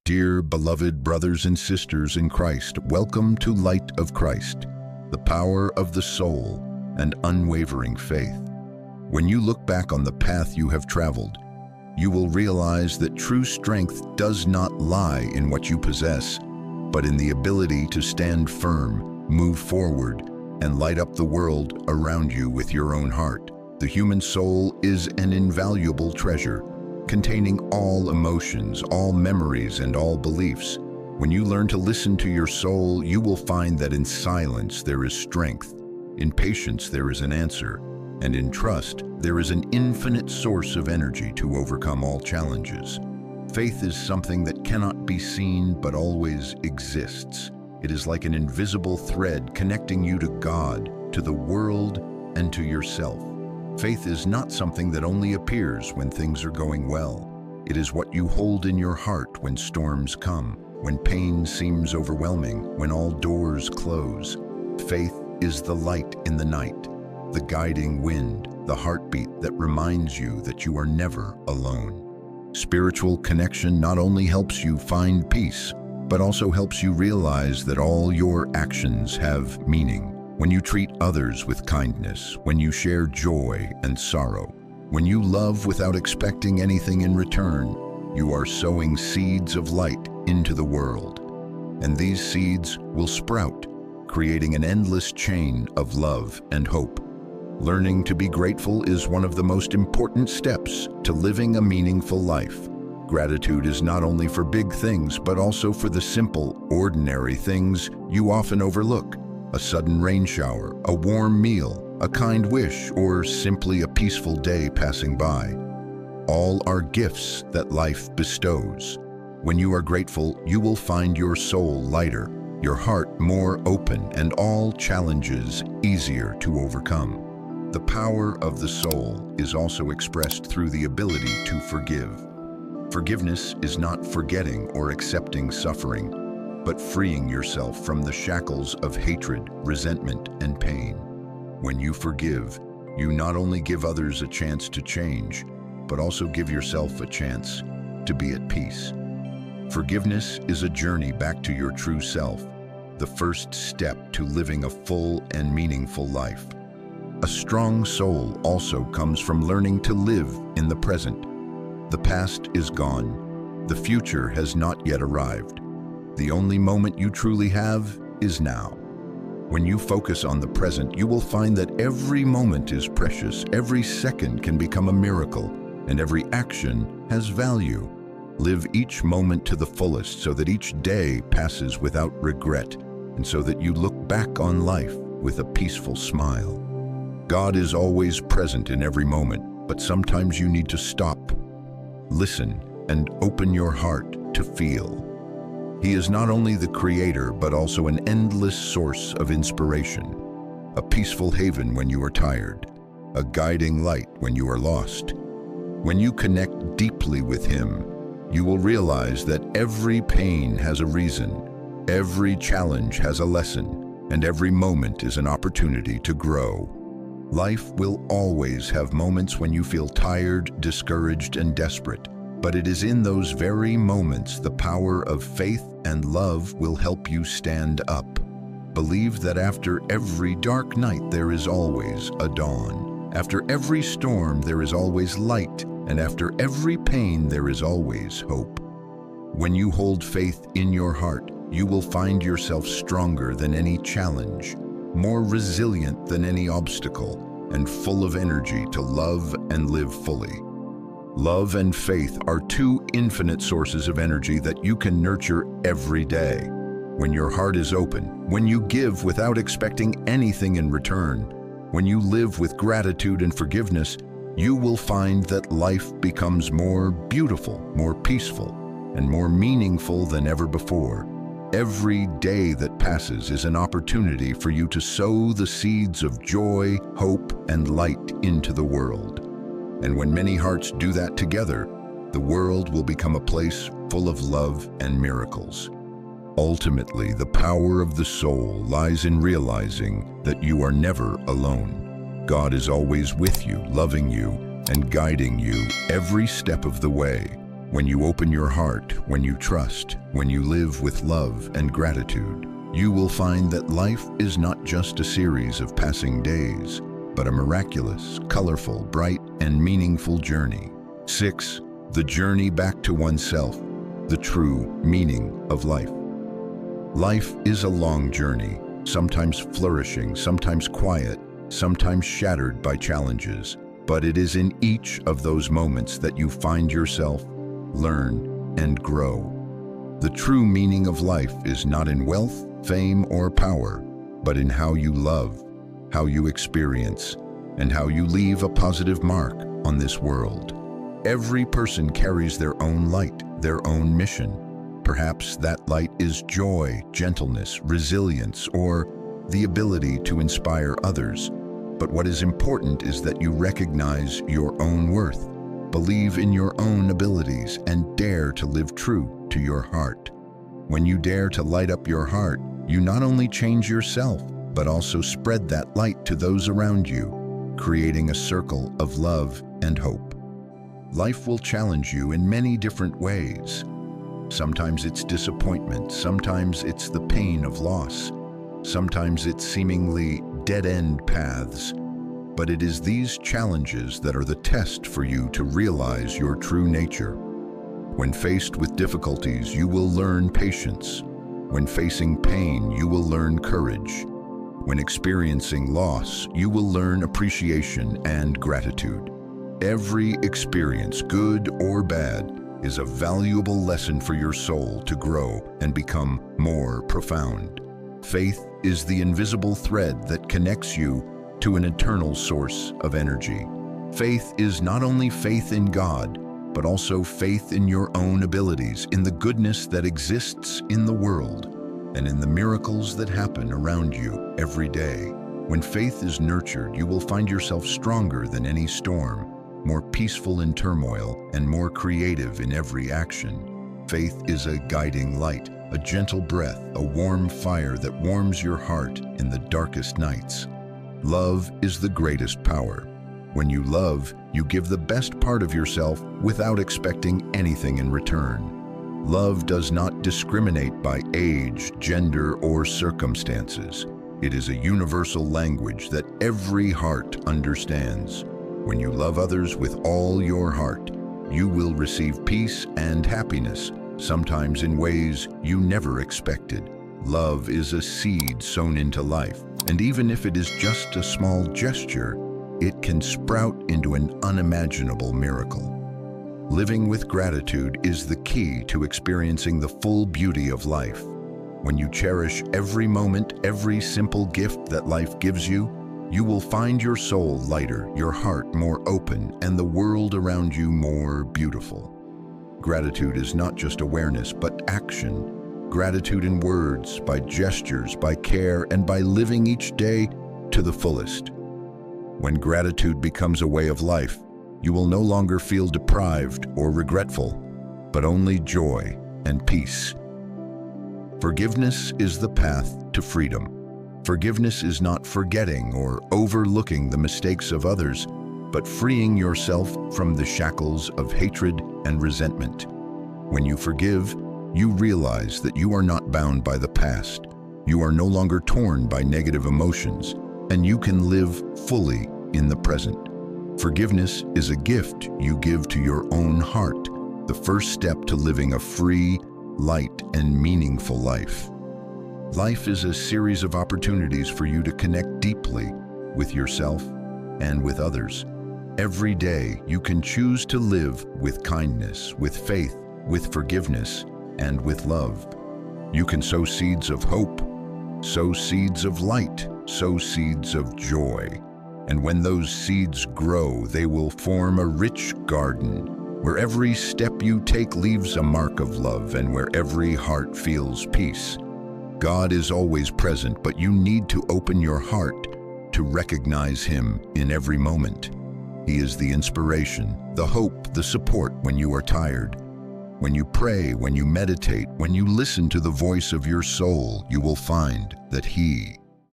Dear beloved brothers and sisters in Christ, welcome to Light of Christ, the power of the soul and unwavering faith. When you look back on the path you have traveled, you will realize that true strength does not lie in what you possess, but in the ability to stand firm, move forward, and light up the world around you with your own heart. The human soul is an invaluable treasure, containing all emotions, all memories, and all beliefs. When you learn to listen to your soul, you will find that in silence there is strength, in patience there is an answer, and in trust there is an infinite source of energy to overcome all challenges. Faith is something that cannot be seen but always exists. It is like an invisible thread connecting you to God, to the world, and to yourself. Faith is not something that only appears when things are going well. It is what you hold in your heart when storms come, when pain seems overwhelming, when all doors close. Faith is the light in the night, the guiding wind, the heartbeat that reminds you that you are never alone. Spiritual connection not only helps you find peace, but also helps you realize that all your actions have meaning. When you treat others with kindness, when you share joy and sorrow, when you love without expecting anything in return, you are sowing seeds of light into the world. And these seeds will sprout, creating an endless chain of love and hope. Learning to be grateful is one of the most important steps to living a meaningful life. Gratitude is not only for big things, but also for the simple, ordinary things you often overlook. A sudden rain shower, a warm meal, a kind wish, or simply a peaceful day passing by. All are gifts that life bestows. When you are grateful, you will find your soul lighter, your heart more open, and all challenges easier to overcome. The power of the soul is also expressed through the ability to forgive. Forgiveness is not forgetting or accepting suffering, but freeing yourself from the shackles of hatred, resentment, and pain. When you forgive, you not only give others a chance to change, but also give yourself a chance to be at peace. Forgiveness is a journey back to your true self, the first step to living a full and meaningful life. A strong soul also comes from learning to live in the present. The past is gone. The future has not yet arrived. The only moment you truly have is now. When you focus on the present, you will find that every moment is precious, every second can become a miracle, and every action has value. Live each moment to the fullest so that each day passes without regret, and so that you look back on life with a peaceful smile. God is always present in every moment, but sometimes you need to stop, listen, and open your heart to feel. He is not only the creator, but also an endless source of inspiration, a peaceful haven when you are tired, a guiding light when you are lost. When you connect deeply with Him, you will realize that every pain has a reason, every challenge has a lesson, and every moment is an opportunity to grow. Life will always have moments when you feel tired, discouraged, and desperate. But it is in those very moments the power of faith and love will help you stand up. Believe that after every dark night there is always a dawn. After every storm there is always light, and after every pain there is always hope. When you hold faith in your heart, you will find yourself stronger than any challenge, more resilient than any obstacle, and full of energy to love and live fully. Love and faith are two infinite sources of energy that you can nurture every day. When your heart is open, when you give without expecting anything in return, when you live with gratitude and forgiveness, you will find that life becomes more beautiful, more peaceful, and more meaningful than ever before. Every day that passes is an opportunity for you to sow the seeds of joy, hope, and light into the world. And when many hearts do that together, the world will become a place full of love and miracles. Ultimately, the power of the soul lies in realizing that you are never alone. God is always with you, loving you, and guiding you every step of the way. When you open your heart, when you trust, when you live with love and gratitude, you will find that life is not just a series of passing days, but a miraculous, colorful, bright, and meaningful journey. 6. The journey back to oneself, the true meaning of life. Life is a long journey, sometimes flourishing, sometimes quiet, sometimes shattered by challenges. But it is in each of those moments that you find yourself, learn, and grow. The true meaning of life is not in wealth, fame, or power, but in how you love, how you experience, and how you leave a positive mark on this world. Every person carries their own light, their own mission. Perhaps that light is joy, gentleness, resilience, or the ability to inspire others. But what is important is that you recognize your own worth, believe in your own abilities, and dare to live true to your heart. When you dare to light up your heart, you not only change yourself, but also spread that light to those around you, creating a circle of love and hope. Life will challenge you in many different ways. Sometimes it's disappointment, sometimes it's the pain of loss, sometimes it's seemingly dead-end paths. But it is these challenges that are the test for you to realize your true nature. When faced with difficulties, you will learn patience. When facing pain, you will learn courage. When experiencing loss, you will learn appreciation and gratitude. Every experience, good or bad, is a valuable lesson for your soul to grow and become more profound. Faith is the invisible thread that connects you to an eternal source of energy. Faith is not only faith in God, but also faith in your own abilities, in the goodness that exists in the world, and in the miracles that happen around you every day. When faith is nurtured, you will find yourself stronger than any storm, more peaceful in turmoil, and more creative in every action. Faith is a guiding light, a gentle breath, a warm fire that warms your heart in the darkest nights. Love is the greatest power. When you love, you give the best part of yourself without expecting anything in return. Love does not discriminate by age, gender, or circumstances. It is a universal language that every heart understands. When you love others with all your heart, you will receive peace and happiness, sometimes in ways you never expected. Love is a seed sown into life, and even if it is just a small gesture, it can sprout into an unimaginable miracle. Living with gratitude is the key to experiencing the full beauty of life. When you cherish every moment, every simple gift that life gives you, you will find your soul lighter, your heart more open, and the world around you more beautiful. Gratitude is not just awareness, but action. Gratitude in words, by gestures, by care, and by living each day to the fullest. When gratitude becomes a way of life, you will no longer feel deprived or regretful, but only joy and peace. Forgiveness is the path to freedom. Forgiveness is not forgetting or overlooking the mistakes of others, but freeing yourself from the shackles of hatred and resentment. When you forgive, you realize that you are not bound by the past. You are no longer torn by negative emotions, and you can live fully in the present. Forgiveness is a gift you give to your own heart, the first step to living a free, light, and meaningful life. Life is a series of opportunities for you to connect deeply with yourself and with others. Every day, you can choose to live with kindness, with faith, with forgiveness, and with love. You can sow seeds of hope, sow seeds of light, sow seeds of joy. And when those seeds grow, they will form a rich garden, where every step you take leaves a mark of love and where every heart feels peace. God is always present, but you need to open your heart to recognize Him in every moment. He is the inspiration, the hope, the support when you are tired. When you pray, when you meditate, when you listen to the voice of your soul, you will find that He